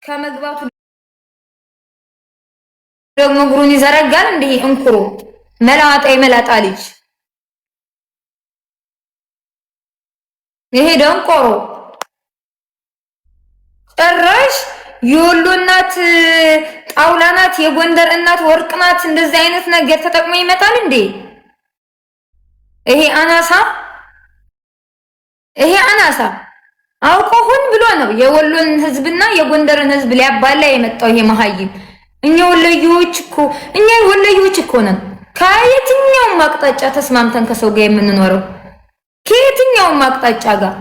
ከመግባቱ ደግሞ እግሩን ይዘረጋል እንዴ እንኩሮ መላጣ ልጅ ይሄ ደንቆሮ ጭራሽ የወሎ እናት ጣውላ ናት የጎንደር እናት ወርቅ ናት እንደዚህ አይነት ነገር ተጠቅሞ ይመጣል እንዴ ይሄ አናሳ አውቆሁን ብሎ ነው የወሎን ህዝብና የጎንደርን ህዝብ ሊያባላ የመጣው ይሄ መሀይም እኛ ወሎዮች እኮ ነን ከየትኛውም አቅጣጫ ተስማምተን ከሰው ጋር የምንኖረው ከየትኛውም አቅጣጫ ጋር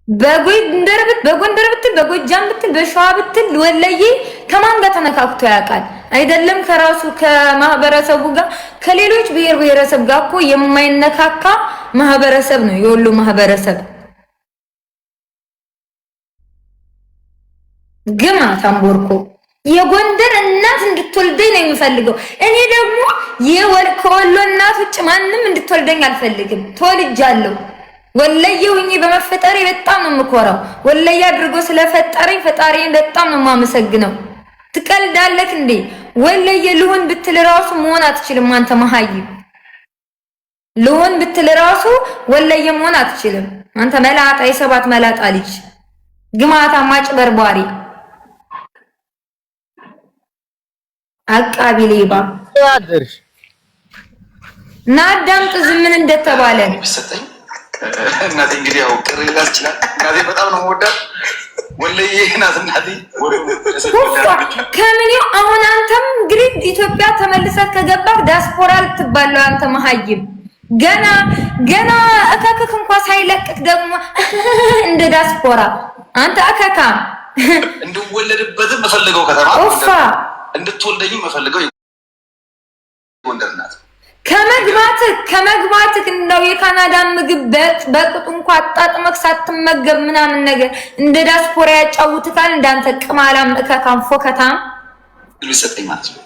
በጎንደር ብትል በጎጃም ብትል በሸዋ ብትል ወለዬ ከማን ጋር ተነካክቶ ያውቃል አይደለም ከራሱ ከማህበረሰቡ ጋር ከሌሎች ብሔረሰብ ጋር እኮ የማይነካካ ማህበረሰብ ነው የወሎ ማህበረሰብ ግማ ታምቦርኮ የጎንደር እናት እንድትወልደኝ ነው የሚፈልገው እኔ ደግሞ ከወሎ እናት ውጭ ማንንም እንድትወልደኝ አልፈልግም ተወልጃለሁ ወለየውኝ በመፈጠሬ በጣም ነው የምኮራው ወለየ አድርጎ ስለፈጠረኝ ፈጣሪዬን በጣም ነው የማመሰግነው ትቀልዳለህ እንዴ ወለየ ልሆን ብትል ራሱ መሆን አትችልም አንተ መሀይም ልሆን ብትል ራሱ ወለየ መሆን አትችልም አንተ መላጣ የሰባት መላጣ ልጅ ግማታ ማጭበርባሪ አቃቢ ሌባ ያድርሽ ናዳምጥ ዝምን እንደተባለ እናቴ እንግዲህ ያው ቅር ይላል ይችላል እናቴ በጣም ነው የምወዳት ወለዬ ናት እናቴ ከምኔው አሁን አንተም እንግዲህ ኢትዮጵያ ተመልሰህ ከገባህ ዲያስፖራ ልትባለው አንተ መሀይም ገና እከክክ እንኳን ሳይለቅቅ ደግሞ እንደ ዲያስፖራ አንተ እከካ እንድወለድበትም መፈልገው ከተማ እንድትወልደኝም መፈልገው ጎንደር ናት ከመግባትህ እንደው የካናዳ ምግብ በቅጡ እንኳን አጣጥመህ ሳትመገብ ምናምን ነገር እንደ ዲያስፖራ ያጫውትካል እንዳንተ ቅማላም እከካም ፎከታም ይሰጠኝ ማለት ነው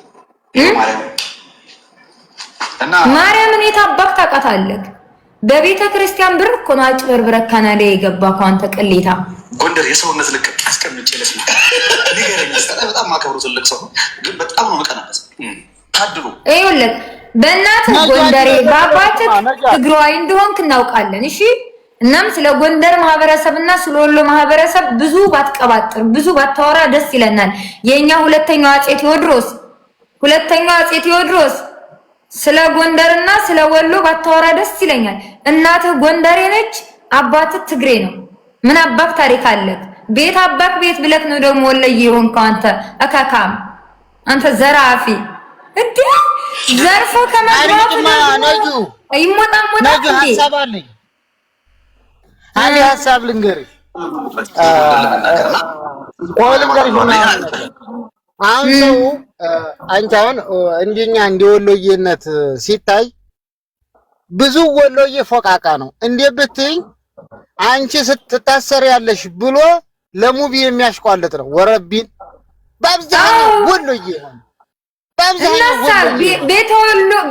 እና ማርያምን የታባክ ታውቃታለህ በቤተ ክርስቲያን ብር እኮ ነው አጭበርብረህ ካናዳ የገባህ አንተ ቅሌታ ጎንደር የሰውነት ልክ አስቀምጬ ለስማ ንገረኝ በጣም ማከብሩ ትልቅ ሰው ግን በጣም ነው መቀናነስ ታድሉ ይኸውልህ በእናትህ ጎንደሬ በአባትህ ትግራይ እንደሆንክ እናውቃለን እሺ እናም ስለ ጎንደር ማህበረሰብና ስለ ወሎ ማህበረሰብ ብዙ ባትቀባጥር ብዙ ባታወራ ደስ ይለናል የኛ ሁለተኛው አፄ ቴዎድሮስ ስለ ጎንደርና ስለ ወሎ ባታወራ ደስ ይለኛል እናትህ ጎንደሬ ነች አባትህ ትግሬ ነው ምን አባክ ታሪክ አለክ ቤት ብለክ ነው ደግሞ ወለየ ሆንከው አንተ አካካም አንተ ዘራፊ እንዴ ዘርፎ ከመግባቱ ነጁ ይሞጣሞጣ ነጁ ሐሳብ አለኝ ሐሳብ ልንገርሽ አሁን ሰው አንቺ አሁን እንደኛ እንደወሎዬነት ሲታይ ብዙ ወሎዬ ፎቃቃ ነው እንዴ ብትይኝ አንቺ ስትታሰር ያለሽ ብሎ ለሙቢ የሚያሽቋልጥ ነው ወረቢን በአብዛኛው ወሎዬ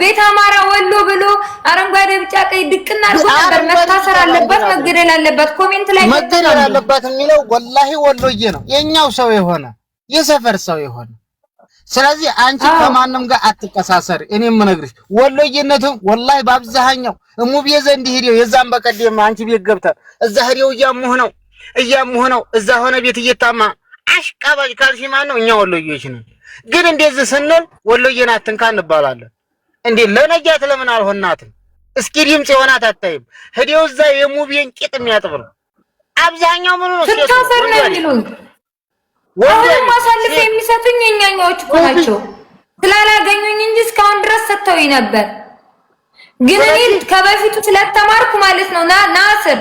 ቤት አማራ ወሎ ብሎ አረንጓዴ ቢጫ ቀይ ድቅና አድርጎ ነበር መታሰር አለበት መገደል አለበት ኮሜንት ላይ መገደል አለበት የሚለው ወላሂ ወሎዬ ነው የኛው ሰው የሆነ የሰፈር ሰው የሆነ ስለዚህ አንቺ ከማንም ጋር አትቀሳሰር እኔም ምነግርሽ ወሎዬነቱም ወላሂ በአብዛኛው ሙቢ ዘንድ ሄደው የዛን በቀደም አንቺ ቤት ገብተ እዛ ሄደው እያሙህ ነው እዛ ሆነ ቤት እየታማ አሽቃባጭ ካልሽ ማን ነው እኛ ወሎዬዎች ነን ግን እንደዚህ ስንል ወሎዬን አትንካ እንባላለን እንዴ ለነጃት ለምን አልሆናትም እስኪ ድምጽ ይሆናት አታይም ሄደው እዛ የሙቢን ቂጥ የሚያጥብ ነው አብዛኛው ምን ነው ተታሰር ነው የሚሉን ወንጀል ማሳለፍ የሚሰጡኝ የኛኞች እኮ ናቸው ስላላገኙኝ እንጂ እስካሁን ድረስ ሰጥተውኝ ነበር ግን እኔ ከበፊቱ ስለተማርኩ ማለት ነው ናስር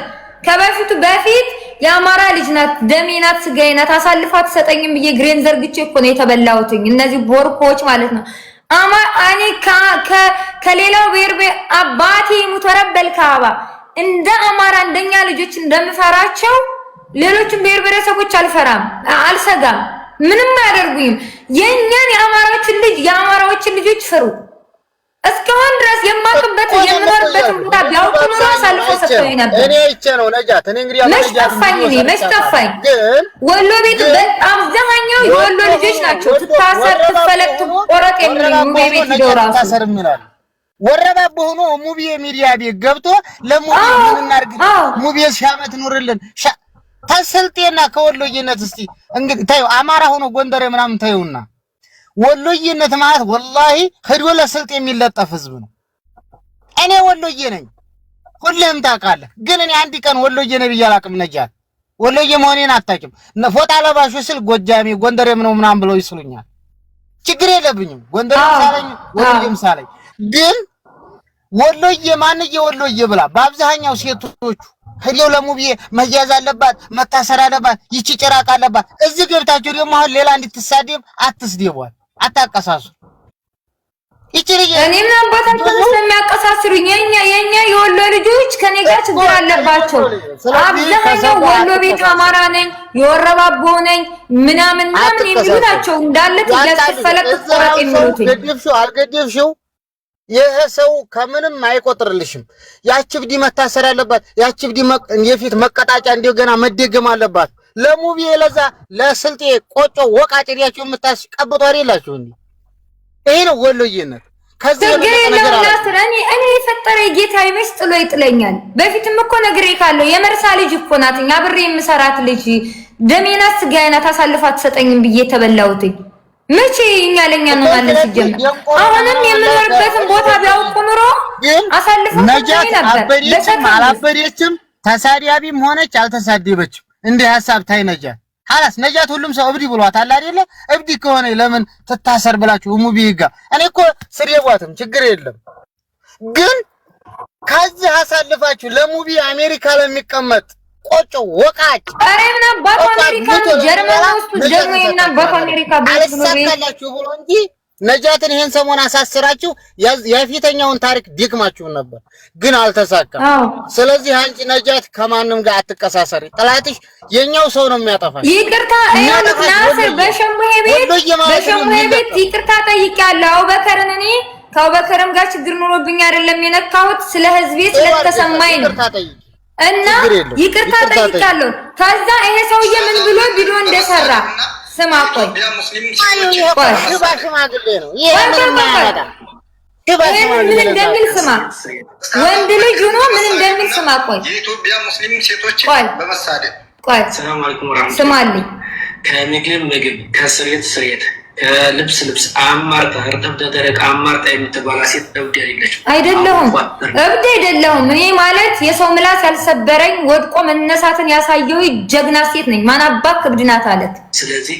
በፊት የአማራ ልጅ ናት ደሜ ናት ስጋዬ ናት አሳልፋ ተሰጠኝም ብዬ ግሬን ዘርግቼ እኮ ነው የተበላሁትኝ እነዚህ ቦርኮች ማለት ነው እኔ ከሌላው ብሔር አባቴ ሙተረበል ካባ እንደ አማራ እንደኛ ልጆች እንደምፈራቸው ሌሎችን ብሔር ብሔረሰቦች አልሰጋም ምንም አያደርጉኝም የኛን የአማራዎችን ልጆች ፍሩ እስካሁን ድረስ የማቅበት የምኖርበት ቦታ ቢያውቁ ኑሮ አሳልፎ ሰጥቶኝ ነበር። እኔ አይቼ ነው ነጃት። እኔ እንግዲህ መች ጠፋኝ። ወሎ ቤት በጣም አብዛኛው የወሎ ልጆች ናቸው። ትታሰር ትፈለግ ትቆረጥ የሚሉኝ ቤት ይደውራሱ ወረባብ ሆኖ ሙቢ ሚዲያ ቤት ገብቶ ለሙቢ ምን እናርግ ሙቢ ሻመት ኑርልን ተሰልጤና ከወሎዬነት እስቲ እንግዲህ ታዩ አማራ ሆኖ ጎንደሬ ምናምን ታዩና ወሎዬነት ማለት ወላሂ ሄዶ ለስልጤ የሚለጠፍ ህዝብ ነው። እኔ ወሎዬ ነኝ ሁሌም ታውቃለህ። ግን እኔ አንድ ቀን ወሎዬ ነኝ ብዬ አላውቅም። ነጃት ወሎዬ መሆኔን አታውቂም። ፎጣ ለባሹ ስል ጎጃሜ ጎንደሬም ነው ምናምን ብለው ይስሉኛል። ችግር የለብኝም። ጎንደሬም ሳለኝ ወሎዬም ሳለኝ ግን ወሎዬ ማንዬ ወሎዬ ብላ በአብዛኛው ሴቶቹ ሄለው ለሙቢዬ መያዝ አለባት መታሰር አለባት ይቺ ጭራቅ አለባት። እዚህ ገብታችሁ ደግሞ አሁን ሌላ እንድትሳደብ አትስደቧል፣ አታቀሳሱ። እኔም አባታቸው ስለሚያቀሳስሩኝ የኛ የወሎ ልጆች ከኔ ጋር ችግር አለባቸው። አብዛኛው ወሎ ቤት አማራ ነኝ የወረባቦ ነኝ ምናምን የሚሉ ናቸው እንዳለ ትያስፈለቅ ተቆራጥ የሚሉት ገደብሽው አልገደብሽው ይሄ ሰው ከምንም አይቆጥርልሽም። ያቺ ብዲ መታሰር አለባት፣ ያቺ ብዲ የፊት መቀጣጫ እንደገና መደገም አለባት። ለሙቢ ለዛ ለስልጤ ቆጮ ወቃጭሪያችሁ የምታስቀብጡ አይደላችሁ እንዴ? ይሄ ነው ወሎዬነት። ከዚህ ነገር እኔ የፈጠረ ጌታ ይመስ ጥሎ ይጥለኛል። በፊትም እኮ ነግሬ ካለው የመርሳ ልጅ እኮ ናት አብሬ የምሰራት ልጅ ደሜና ስጋዬና ታሳልፋ ተሰጠኝም ብዬ ተበላውትኝ መቼ እኛ ለኛ ነው ማለት ሲጀምር አሁንም የምኖርበትን ቦታ ቢያውቁ ኑሮ አሳልፈው ነጃት አበሪችም አላበሪችም ተሳዲያቢም ሆነች አልተሳደበችም እንደ ሐሳብ ታይ ነጃት ሐላስ ነጃት ሁሉም ሰው እብዲ ብሏታል አይደለ? እብዲ ከሆነ ለምን ትታሰር ብላችሁ ሙቢ ይጋ እኔ እኮ ስደቧትም ችግር የለም። ግን ከዚህ አሳልፋችሁ ለሙቢ አሜሪካ ለሚቀመጥ ቆጮ ወቃጭ አሬና በአሜሪካ ጀርመን ውስጥ ጀርመንና በአሜሪካ አልሳካላችሁ ብሎ እንጂ ነጃትን ይሄን ሰሞን አሳስራችሁ የፊተኛውን ታሪክ ዲክማችሁ ነበር፣ ግን አልተሳካም። ስለዚህ አንቺ ነጃት ከማንም ጋር አትቀሳሰሪ። ጠላትሽ የኛው ሰው ነው የሚያጠፋሽ። ይቅርታ አይነት ናስር በሸሙሄ ቤት ይቅርታ ጠይቄያለሁ። አቡበከርን እኔ ከአቡበከርም ጋር ችግር ኖሮብኝ አይደለም የነካሁት ስለ ህዝቤ ስለተሰማኝ ነው እና ይቅርታ ጠይቃለሁ። ከዛ ይሄ ሰውዬ ምን ብሎ ቪዲዮ እንደሰራ ስማ ቆይ ሽማግሌ ነው ይሄ ምን እንደሚል ስማ። ወንድ ልጅ ሆኖ ምን እንደሚል ስማ። ቆይ የኢትዮጵያ ሙስሊም ሴቶች በመሳደብ ቆይ ሰላም አለይኩም ወራህመቱላህ ስማልኝ። ከምግብ ከስሬት ከልብስ አማርጣ እርጥብ ደረቅ አማርጣ የምትባላ ሴት እብድ አይደለሁም። እብድ አይደለሁም። እኔ ማለት የሰው ምላስ ያልሰበረኝ ወድቆ መነሳትን ያሳየው ጀግና ሴት ነኝ። ማን አባክ እብድ ናት አለት። ስለዚህ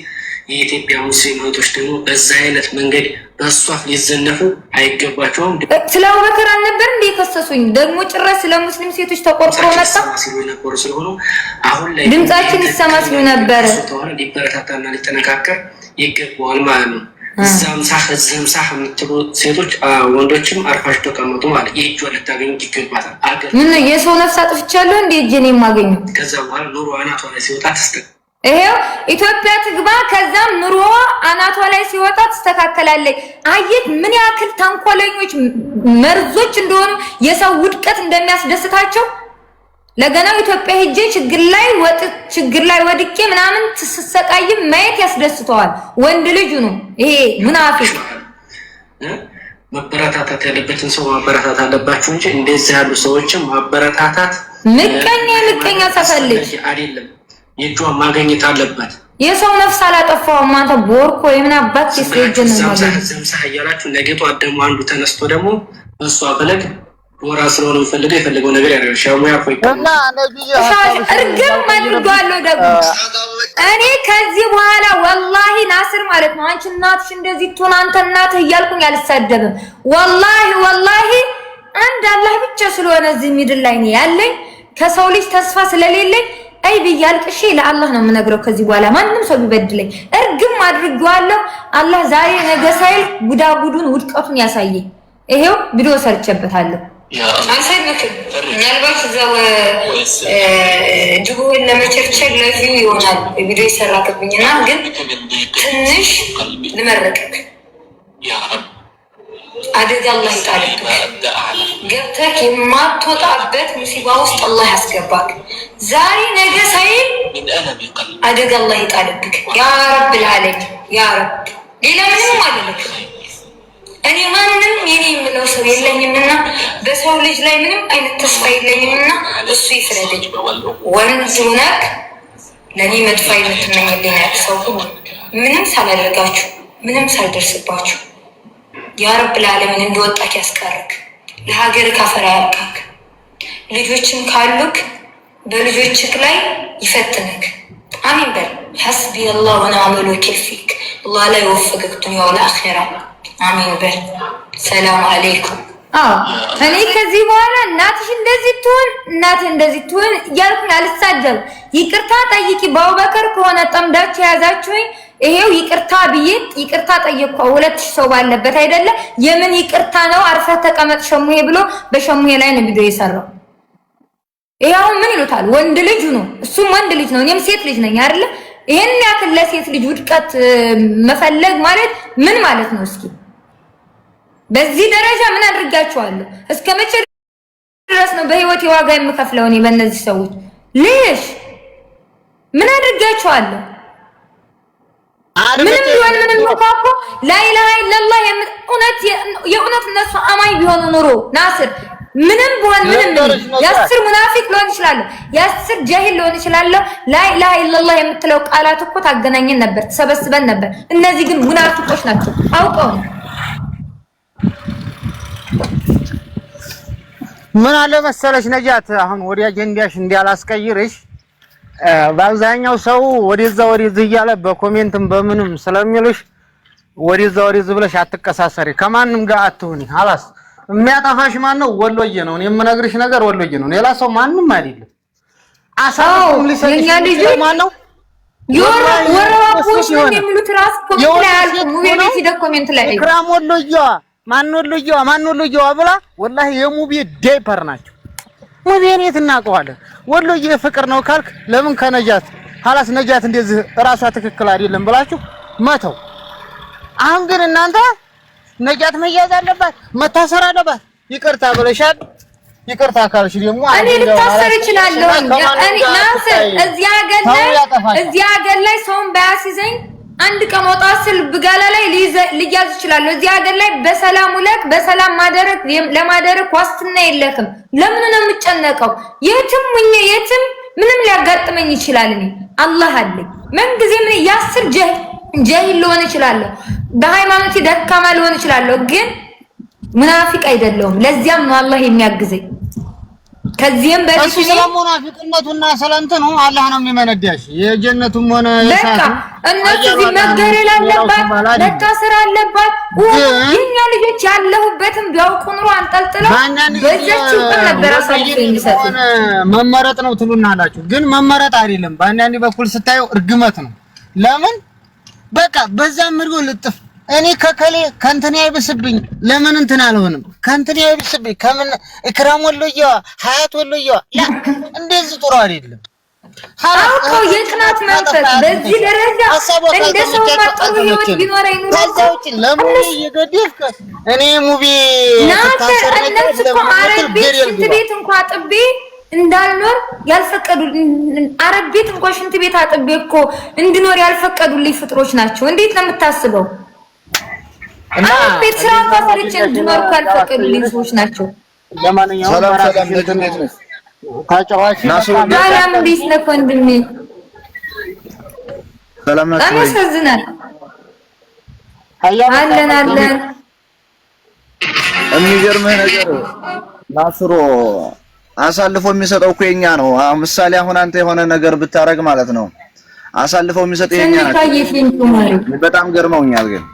የኢትዮጵያ ሙስሊም እህቶች ደግሞ በዛ አይነት መንገድ በሷ ሊዘነፉ አይገባቸውም። ስለ አቡበከር አልነበር እንደ ከሰሱኝ ደግሞ ጭራሽ ስለ ሙስሊም ሴቶች ተቆርቆሮ መጣ ሲሉ ነበር። ስለሆነ አሁን ላይ ድምጻችን ይሰማ ሲሉ ነበር። ተወረ ሊበረታታና ሊጠነካከር ይገባዋል ማለት ነው። እዛም ሳህ የምትሉ ሴቶች ወንዶችም አርፋችሁ ተቀመጡ ማለት የእጇ ልታገኙ ይገባታል። አገር ምን የሰው ነፍስ አጥፍቻለሁ እንደ እጄን የማገኘው ከዛ በኋላ ኑሮ አናቷ ላይ ሲወጣ ይሄው ኢትዮጵያ ትግባ። ከዛም ኑሮ አናቷ ላይ ሲወጣ ተስተካከላለች። አየት ምን ያክል ተንኮለኞች መርዞች እንደሆኑ የሰው ውድቀት እንደሚያስደስታቸው ለገናው ኢትዮጵያ ሄጄ ችግር ላይ ወድቄ ምናምን ተሰቃይ ማየት ያስደስተዋል። ወንድ ልጅ ነው ይሄ ሙናፊቅ። መበረታታት ያለበትን ሰው ማበረታታት አለባችሁ እንጂ እንደዚህ ያሉ ሰዎችን ማበረታታት ምቀኛ ተፈልጅ አይደለም። የእጇ ማግኘት አለበት። የሰው ነፍስ አላጠፋውም። አንተ ቦርኮ የምን አባት ሲሰጀን ነው ማለት ዘምሳ ያያላችሁ። ነገጡ አደሙ አንዱ ተነስቶ ደግሞ እሷ ፈለግ ወራ ስለሆነ ፈልገው የፈለገው ነገር ያደርጋል። ሻሙያ እና ነብዩ እርግም አድርጓለሁ። ደግሞ እኔ ከዚህ በኋላ ወላሂ ናስር ማለት ነው አንቺ እናትሽ እንደዚህ ትሆን አንተ እናትህ እያልኩኝ አልሳደብም። ወላሂ አንድ አላህ ብቻ ስለሆነ እዚህ ምድር ላይ ነው ያለኝ ከሰው ልጅ ተስፋ ስለሌለኝ አይ ቢያልቅሽ ለአላህ ነው የምነግረው። ከዚህ በኋላ ማንንም ሰው ቢበድለኝ እርግም አድርጓለሁ። አላህ ዛሬ ነገ ሳይል ጉዳጉዱን ውድቀቱን ያሳየኝ። ይሄው ቪዲዮ ሰርቼበታለሁ። አልሰብክም ምናልባት እዛው ጅቡን ለመቸርቸር ለቪው ይሆናል ቪዲዮ ይሰራክብኝና ግን ትንሽ ልመረቅክ አደጋ አላህ ይጣልብህ። ገብተህ የማትወጣበት ሙሲባ ውስጥ አላህ ያስገባክ። ዛሬ ነገ ሳይል አደጋ አላህ ይጣልብህ። ያ ረብ ልዓለሚን ያ ረብ። ሌላ ምንም አልልክ። እኔ ማንም የኔ የምለው ሰው የለኝምና በሰው ልጅ ላይ ምንም አይነት ተስፋ የለኝምና እሱ ይፍረደኝ። ወንድ ሆነክ ለእኔ መጥፎ የምትመኝልኝ ሰው ሁሉ ምንም ሳላደርጋችሁ ምንም ሳልደርስባችሁ ያ ረብ ልዓለሚን እንደወጣክ ያስቀርክ፣ ለሀገር ካፈራ ያልቃክ። ልጆችም ካሉክ በልጆችክ ላይ ይፈትንክ። አሚን በል። ሐስቢ አላህ ወነዕመል ወኪል ፊክ። አላህ ላይ ወፈቅክ ዱንያ ወልአኺራ። አሚን በል። ሰላም አለይኩም። እኔ ከዚህ በኋላ እናትሽ እንደዚህ ትሁን እናትህ እንደዚህ ትሁን እያልኩኝ አልሳደብም። ይቅርታ ጠይቂ። በአቡበከር ከሆነ ጠምዳችሁ የያዛችሁኝ ይሄው ይቅርታ ብዬ ይቅርታ ጠየቅኩ። 2000 ሰው ባለበት አይደለ? የምን ይቅርታ ነው? አርፈህ ተቀመጥ ሸሙሄ ብሎ በሸሙሄ ላይ ነው ቪዲዮ የሰራው። ይሄው ምን ይሉታል? ወንድ ልጅ ነው፣ እሱም ወንድ ልጅ ነው፣ እኔም ሴት ልጅ ነኝ አይደለ? ይሄን ያክል ለሴት ልጅ ውድቀት መፈለግ ማለት ምን ማለት ነው? እስኪ በዚህ ደረጃ ምን አድርጋችኋለሁ? እስከ መቼ ድረስ ነው በህይወት ዋጋ የምከፍለው እኔ በእነዚህ ሰዎች? ልሽ ምን አድርጋችኋለሁ? ምንም ቢሆን ምንም እኮ ላኢላሃ ኢለላህ የእውነት እነሱ አማኝ ቢሆኑ ኑሮ ናስር ምንም ቢሆን ምንም ያስር ሙናፊቅ ሊሆን ይችላል፣ ያስር ጃሂል ሊሆን ይችላል። ላኢላሃ ኢለላህ የምትለው ቃላት እኮ ታገናኘን ነበር፣ ተሰበስበን ነበር። እነዚህ ግን ሙናፊቆች ናቸው፣ አውቀው ነው። ምን አለ መሰለሽ ነጃት፣ አሁን ወዲያ አጀንዳሽ እንዲያላስቀይርሽ በአብዛኛው ሰው ወደዛ ወደዚህ እያለ በኮሜንትም በምንም ስለሚሉሽ ወደዛ ወደዚህ ብለሽ አትቀሳሰሪ፣ ከማንም ጋር አትሁኒ። አላስ የሚያጠፋሽ ማን ነው? ወሎዬ ነው። እኔ የምነግርሽ ነገር ወሎዬ ነው፣ ሌላ ሰው ማንም አይደለም። አሳውም ሊሰጥሽ ማን ነው? ወራፖሽ ነው የሚሉት ራስ ኮሜንት ላይ አልኩ። ሙቤ ቤት ሂደ ኮሜንት ላይ ኢክራም ወሎዬዋ ማን ወሎዬዋ ብላ ወላሂ የሙቤ ዴፐር ናቸው። ሙቤን የት እናውቀዋለን? ወሎዬ ፍቅር ነው ካልክ ለምን ከነጃት ሐላስ ነጃት እንደዚህ እራሷ ትክክል አይደለም ብላችሁ መተው። አሁን ግን እናንተ ነጃት መያዝ አለባት፣ መታሰር አለባት። ይቅርታ ብለሻል። ይቅርታ ካልሽ ደግሞ እኔ ልታሰር እችላለሁ። እኔ ናስር እዚህ ሀገር ላይ ሰውን ባያስይዘኝ አንድ ቀን ወጣ ስል ብጋላ ላይ ልያዝ እችላለሁ። እዚህ ሀገር ላይ በሰላም ውለክ በሰላም ለማደረግ ዋስትና የለክም። ለምን ነው የምጨነቀው? የትም ምንም ሊያጋጥመኝ ይችላል። እኔ አላህ አለኝ። መንግዜ ምን ያስር ጃሂል ልሆን እችላለሁ፣ በሃይማኖቴ ደካማ ልሆን እችላለሁ፣ ግን ሙናፊቅ አይደለሁም። ለዚያም ነው አላህ የሚያግዘኝ። ከዚህም በፊት ሙናፊቅነቱና ሰላምተኑ አላህ ነው የሚመነዳሽ። የጀነቱም ሆነ የሳቱ እነሱ መገረል አለባት፣ መታሰር አለባት። የኛ ልጆች ያለሁበትም ቢያውቁ ኑሮ አንጠልጥለው በዛችው ቀን ነበር አሳልፈው የሚሰጡት። መመረጥ ነው ትሉና አላችሁ፣ ግን መመረጥ አይደለም። በአንዳንድ በኩል ስታየው እርግመት ነው። ለምን በቃ በዛም ምርጎ ልጥፍ እኔ ከከሌ ከእንትን አይብስብኝ፣ ለምን እንትን አልሆንም? ከእንትን አይብስብኝ፣ ከምን ኢክራም ወሎዬዋ ሀያት ወሎዬዋ እንደዚህ ጥሩ አይደለም። አውቀው የቅናት መንፈስ በዚህ ደረጃ እንደ ሰው ማጥሩ ህይወት ቢኖረኝ ኑሮ ለሙቤ እየገደፍክ እኔ ሙቤ ናስር እነሱ እኮ አረብ ቤት ሽንት ቤት እንኳን አጥቤ እንዳልኖር ያልፈቀዱልኝ፣ አረብ ቤት እንኳን ሽንት ቤት አጥቤ እኮ እንድኖር ያልፈቀዱልኝ ፍጥሮች ናቸው። እንዴት ነው የምታስበው? አረብ ቤት ስራ እንኳን ሰርቼ እንድኖር ያልፈቀዱልኝ ሰዎች ናቸው። ለማንኛውም ሰላም እንዴት ነሽ? ታጫዋች ሰላም እንዴት ነህ ወንድሜ? ሰላም ናችሁ? አመሰግናለሁ። አለን የሚገርምህ ነገር ናስሮ አሳልፎ የሚሰጠው እኮ የኛ ነው። ምሳሌ አሁን አንተ የሆነ ነገር ብታረግ ማለት ነው አሳልፎ የሚሰጠው የኛ ነው። በጣም ገርመውኛል። ግን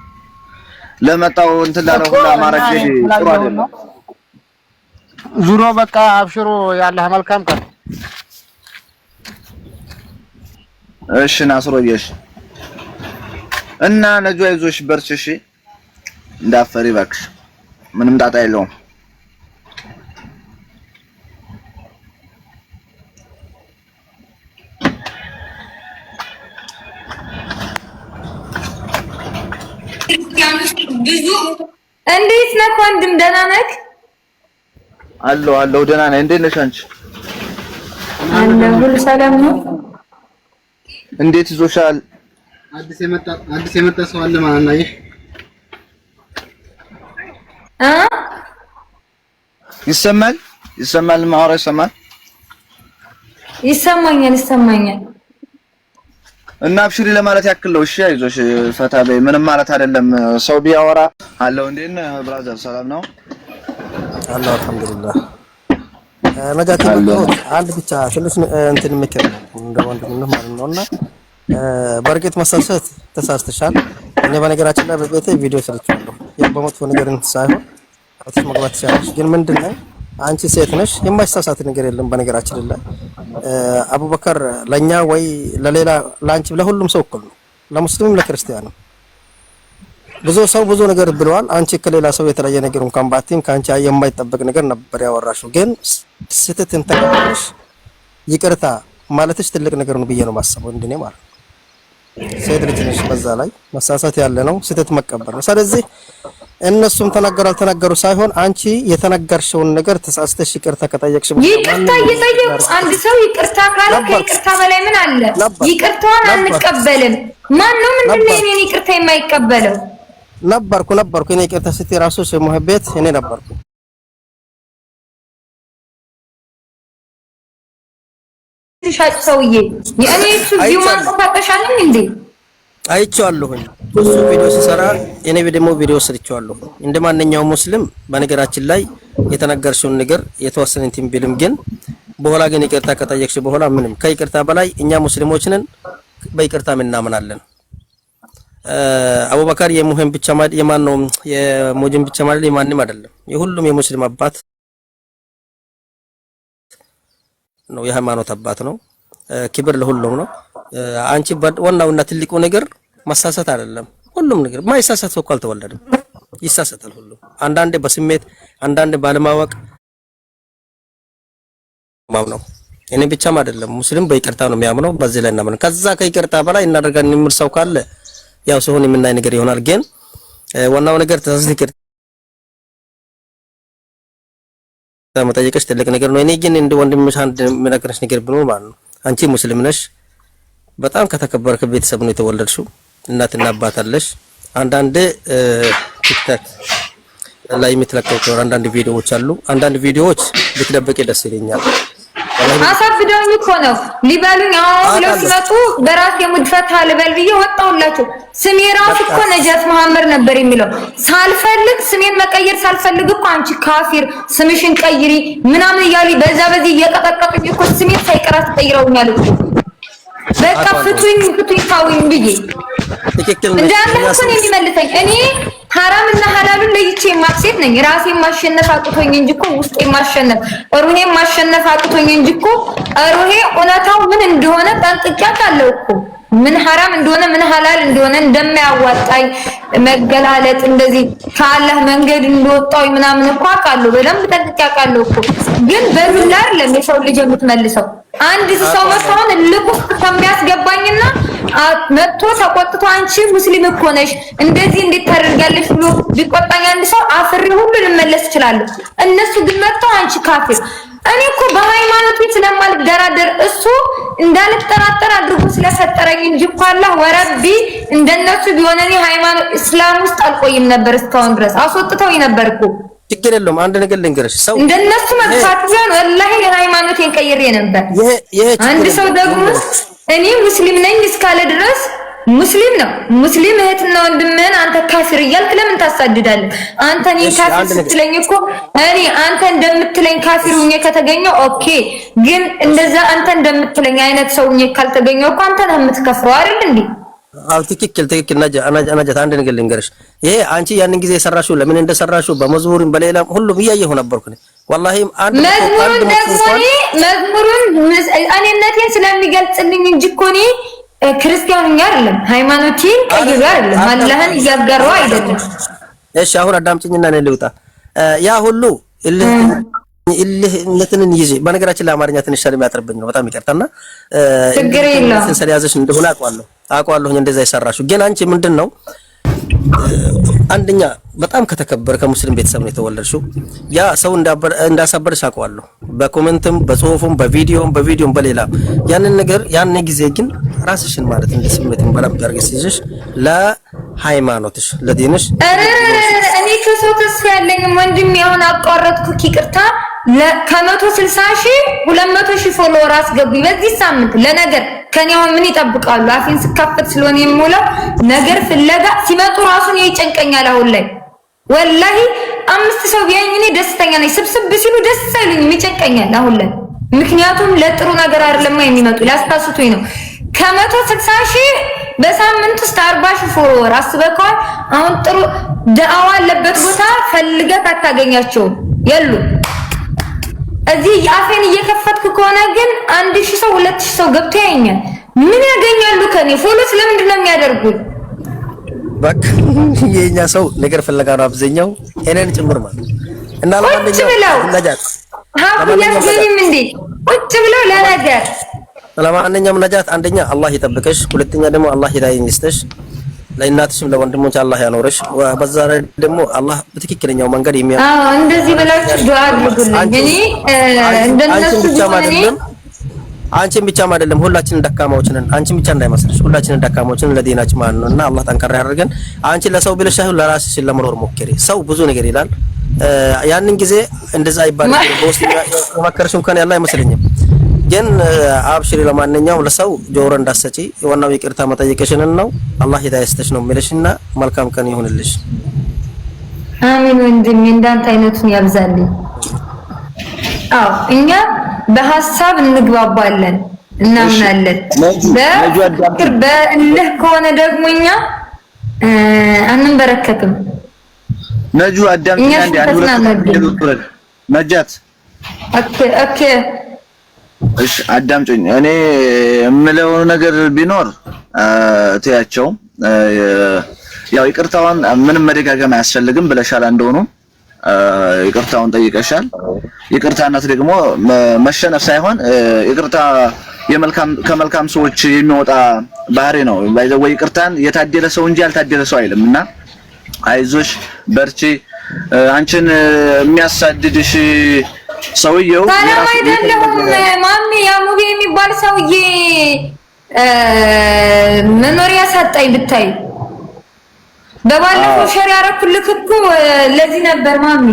ለመጣው እንትን ላለው ሁላ ማረግ ጥሩ አይደለም። ዙሮ በቃ አብሽሮ ያለህ መልካም ቀን። እሺ ናስሮዬሽ እና ነጁ አይዞሽ በርቺ እሺ፣ እንዳፈሪ እባክሽ፣ ምንም ጣጣ የለውም። ብዙ እንዴት ነህ ወንድም? ደህና ነህ? አለሁ ደህና ነኝ። እንዴት ነሽ አንቺ? ሁሉ ሰላም ነው? እንዴት ይዞሻል? አዲስ የመጣ ሰው አለ ማለት ነው። ይሰማል ማውራ ይሰማኛል እና አብሽሪ ለማለት ያክል ነው። እሺ አይዞሽ ፈታ በይ። ምንም ማለት አይደለም። ሰው ቢያወራ አለው። እንዴት ነህ ብራዘር? ሰላም ነው አላህ አልሐምዱሊላህ። ነጃት አንድ ብቻ ትንሽ እንትን ምክር እንደ ወንድምነት ማለት ነውና በርግጥ መሳሰት ተሳስተሻል። እኔ በነገራችን ላይ በቤቴ ቪዲዮ ሰርቻለሁ። በመጥፎ ነገር ሳይሆን አጥፍ መግባት ይችላል። ግን ምንድነው አንቺ ሴት ነሽ፣ የማይሳሳት ነገር የለም። በነገራችን ላይ አቡበከር ለኛ ወይ ለሌላ ላንቺ ለሁሉም ሰው እኩል ነው፣ ለሙስሊምም ለክርስቲያንም። ብዙ ሰው ብዙ ነገር ብለዋል። አንቺ ከሌላ ሰው የተለየ ነገር እንኳን ባትም ካንቺ የማይጠበቅ ነገር ነበር ያወራሽው። ግን ስትትን ተቀበልሽ ይቅርታ ማለትሽ ትልቅ ነገር ነው ብዬ ነው ማሰበው እንደኔ ማለት ነው። ሴት ልጅ ነሽ፣ በዛ ላይ መሳሳት ያለ ነው፣ ስትት መቀበል ነው። ስለዚህ እነሱም ተናገሩ ሳይሆን አንቺ የተናገርሽውን ነገር ተሳስተሽ ይቅርታ ከጠየቅሽ ይቅርታ እየጠየቁ አንድ ሰው ይቅርታ ካለ ከይቅርታ በላይ ምን አለ? ይቅርታውን አንቀበልም። ማን ነው ምንድነው የኔን ይቅርታ የማይቀበለው? ነበርኩ እኔ ይቅርታ ስትይ ራሱ ስሙህ ቤት እኔ ነበርኩ። ሻጭ ሰውዬ የኔ እሱ ዲማን ተፋቀሻለኝ እንዴ? አይቼዋለሁኝ እሱ ቪዲዮ ሲሰራ እኔ ደግሞ ቪዲዮ ሰርቼዋለሁ። እንደማንኛውም ሙስሊም በነገራችን ላይ የተነገርሽውን ነገር የተወሰነ እንትን ቢልም ግን በኋላ ግን ይቅርታ ከጠየቅሽ በኋላ ምንም ከይቅርታ በላይ እኛ ሙስሊሞች ነን፣ በይቅርታ እናምናለን። አቡበከር የሙህም ብቻ ማለት የማን ነው? የሙጅም ብቻ ማለት የማንም አይደለም። የሁሉም የሙስሊም አባት ነው፣ የሃይማኖት አባት ነው። ክብር ለሁሉም ነው። አንቺ ዋናውና ትልቁ ነገር መሳሳት አይደለም። ሁሉም ነገር ማይሳሳት ሰው ካልተወለደ ይሳሳታል ሁሉ። አንዳንዴ በስሜት አንዳንዴ ባለማወቅ ማምነው እኔ ብቻም አይደለም ሙስሊም በይቅርታ ነው የሚያምነው። በዚህ ላይ እናምን ከዛ ከይቅርታ በላይ እናደርጋለን የሚል ሰው ካለ ያው ሰውን የምናይ ነገር ይሆናል። ግን ዋናው ነገር ተሳስቶ ይቅርታ መጠየቅሽ ትልቅ ነገር ነው። እኔ ግን እንደ ወንድምሽ አንድ የምነግርሽ ነገር ቢኖር ማለት ነው አንቺ ሙስሊም ነሽ፣ በጣም ከተከበረ ቤተሰብ ነው የተወለድሽው፣ እናትና አባት አለሽ። አንዳንድ ቲክቶክ ላይ የምትለቀቁ አንዳንድ ቪዲዮዎች አሉ። አንዳንድ ቪዲዮዎች ብትደብቂ ደስ ይለኛል። አሳብደውኝ እኮ ነው ሊበሉኝ። ብለው ሲመጡ በራስ የሙድፈታ ልበል ብዬ ወጣሁላችሁ። ስሜ ራሱ እኮ ነጃት መሐመድ ነበር የሚለው። ሳልፈልግ ስሜን መቀየር ሳልፈልግ እኮ አንቺ ካፊር ስምሽን ቀይሪ ምናምን እያሉ በዛ በዚህ እየቀጠቀጡኝ እኮ ስሜን ሳይቀር ተቀይረውኛል እኮ። በቃ ፍቱኝ ታውኝ ብዬ እንዳለ እኮ ነው የሚመልሰኝ። እኔ ሐራምና ሐላሉን ለይቼ ማክሴት ነኝ። ራሴን ማሸነፍ አቅቶኝ እንጂ እኮ ውስጤ ማሸነፍ ሩሄን ማሸነፍ አቅቶኝ እንጂ እኮ ሩሄ እውነታው ምን እንደሆነ ጠንቅቄ አውቃለሁ እኮ። ምን ሐራም እንደሆነ ምን ሐላል እንደሆነ እንደማያዋጣኝ መገላለጥ እንደዚህ ከአላህ መንገድ እንደወጣው ምናምን እኮ አውቃለሁ፣ በደንብ ጠንቅቄ አውቃለሁ እኮ። ግን በዱላ አይደለም የሰው ልጅ የምትመልሰው። አንድ ሰው መጣውን ልቁ ከሚያስገባኝና መጥቶ ተቆጥቶ አንቺ ሙስሊም እኮ ነሽ እንደዚህ እንዴት ታደርጋለሽ ብሎ ቢቆጣኝ አንድ ሰው አፍሬ ሁሉ ልመለስ እችላለሁ። እነሱ ግን መጥተው አንቺ ካፊር። እኔ እኮ በሃይማኖት ስለማልደራደር እሱ እንዳልጠራጠር አድርጎ ስለፈጠረኝ እንጂ እኮ አላህ ወረቢ እንደነሱ ቢሆን እኔ ሃይማኖት እስላም ውስጥ አልቆይም ነበር። እስካሁን ድረስ አስወጥተውኝ ነበር እኮ። ችግር የለውም። አንድ ነገር ልንገርሽ፣ ሰው እንደነሱ መጥፋት ቢሆን ወላሂ ሃይማኖቴን ቀይሬ ነበር። አንድ ሰው ደግሞ እኔ ሙስሊም ነኝ እስካለ ድረስ ሙስሊም ነው። ሙስሊም እህትና ወንድምህን አንተ ካፊር እያልክ ለምን ታሳድዳለህ? አንተ እኔ ካፊር ስትለኝ እኮ እኔ አንተ እንደምትለኝ ካፊር ሆኜ ከተገኘው ኦኬ፣ ግን እንደዛ አንተ እንደምትለኝ አይነት ሰው ሆኜ ካልተገኘው እኮ አንተ ነህ የምትከፍረው አይደል እንዴ? አው ትክክል ነጃት አንድ ነገር ልንገርሽ። ይሄ አንቺ ያንን ጊዜ የሰራሽው ለምን እንደሰራሽው በመዝሙርም በሌላም ሁሉም እያየሁ ነበርኩ ወላሂ። አንድ መዝሙሩን እኔነቴን ስለሚገልጽልኝ እንጂ እኮ እኔ ክርስቲያን ነኝ አይደለም፣ ሃይማኖቴን ቀይሬ አይደለም፣ አላህን እያጋራው አይደለም። እሺ አሁን አዳምጪኝና እኔ ልውጣ። ያ ሁሉ እልህነትን ይዤ በነገራችን ላይ አማርኛ ትንሽ ስለሚያጥርብኝ ነው፣ በጣም ይቀርታና ችግር የለውም። ስለያዘሽ እንደሆነ አውቃለሁ እንደዛ ይሰራሽው። ግን አንቺ ምንድነው አንደኛ በጣም ከተከበረ ከሙስሊም ቤተሰብ ነው የተወለድሽው። ያ ሰው እንዳሳበረሽ አውቀዋለሁ። በኮሜንትም በጽሁፍም በቪዲዮም በሌላ ያንን ነገር ያን ጊዜ ግን ራስሽን ማለት እንደ ስሜትን በላም ታርገሽ ይዘሽ ለሃይማኖትሽ ለዲንሽ እኔ ከሰው ተስፋ ያለኝ ወንድም ያውን አቋረጥኩ ይቅርታ ከ160,000 200,000 ፎሎወር አስገቡኝ በዚህ ሳምንት ለነገር ከኔው ምን ይጠብቃሉ? አፌን ስከፍት ስለሆነ የምውለው ነገር ፍለጋ ሲመጡ ራሱን ይጨንቀኛል። አሁን ላይ ወላሂ 5 ሰው ቢያኝ እኔ ደስተኛ ነኝ። ስብስብ ሲሉ ደስ አይልኝም፣ ይጨንቀኛል አሁን ላይ። ምክንያቱም ለጥሩ ነገር አይደለም የሚመጡ ሊያስታስቱኝ ነው። ከ160,000 በሳምንት ውስጥ 40,000 ፎሎወር አስበከዋል። አሁን ጥሩ ዳዋ ያለበት ቦታ ፈልገህ አታገኛቸውም የሉ እዚህ የአፌን እየከፈትኩ ከሆነ ግን 1,000 ሰው 2,000 ሰው ገብቶ ያየኛል። ምን ያገኛሉ ከኔ? ፎሎስ ለምንድን ነው የሚያደርጉት? በቃ የኛ ሰው ነገር ፍለጋ ነው አብዛኛው እኔን ጭምር ማለት እና ለማንኛውም ነጃት ያስገኝም እንዴ ቁጭ ብለው ለነገር ለማንኛውም ነጃት አንደኛ አላህ ይጠብቅሽ፣ ሁለተኛ ደግሞ አላህ ሂዳየን ይስጥሽ፣ ለእናትሽም ለወንድሞች አላህ ያኖርሽ። በዛ ላይ ደግሞ አላህ በትክክለኛው መንገድ እንደዚህ ብላችሁ ዱአ አድርጉልኝ። እኔ እንደነሱ አንቺን ብቻም አይደለም ሁላችንን ደካማዎች ነን። አንቺን ብቻ እንዳይመስልሽ ሁላችንን ደካማዎች ነን ለዲናችን ማለት ነው። እና አላህ ጠንካራ ያደርገን። አንቺ ለሰው ብለሽ ሳይሆን ለራስሽ ለመኖር ሞክሪ። ሰው ብዙ ነገር ይላል፣ ያንን ጊዜ እንደዛ ይባላል። በውስጥ የመከረሽ እንኳን ያለ አይመስለኝም። ግን አብሽሪ፣ ለማንኛውም ለሰው ጆሮ እንዳሰጪ ዋናው ይቅርታ መጠየቅሽን ነው። አላህ ሂዳያ ይስጥሽ ነው የሚልሽና መልካም ቀን ይሁንልሽ። አሚን ወንድሜ፣ እንዳንተ አይነቱን ያብዛልኝ። አዎ እኛ በሐሳብ እንግባባለን እናምናለን። በፍቅር በእልህ ከሆነ ደግሞ እኛ አንበረከትም። ነጁ አዳምጪኝ አንዴ ነጃት ኦኬ እሺ አዳምጪኝ። እኔ የምለው ነገር ቢኖር ተያቸው ያው ይቅርታውን ምንም መደጋገም አያስፈልግም ብለሻል። እንደሆነ ይቅርታውን ጠይቀሻል። ይቅርታነት ደግሞ መሸነፍ ሳይሆን ይቅርታ ከመልካም ሰዎች የሚወጣ ባህሪ ነው። ባይዘው ይቅርታን የታደለ ሰው እንጂ ያልታደለ ሰው አይልምና አይዞሽ በርቺ። አንቺን የሚያሳድድሽ ሰውየው ሰላም አይደለም ማሚ ያሙቢ የሚባል ሰውዬ መኖሪያ ሳጣይ ብታይ በባለፈው ሸር ያረኩልክ እኮ ለዚህ ነበር ማሚ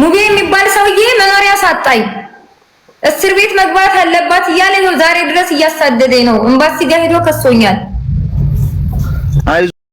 ሙቢ የሚባል ሰውዬ መኖሪያ ሳጣይ እስር ቤት መግባት አለባት እያለ ነው ዛሬ ድረስ እያሳደደኝ ነው። ኤምባሲ ጋር ሄዶ ከሶኛል። አይዞሽ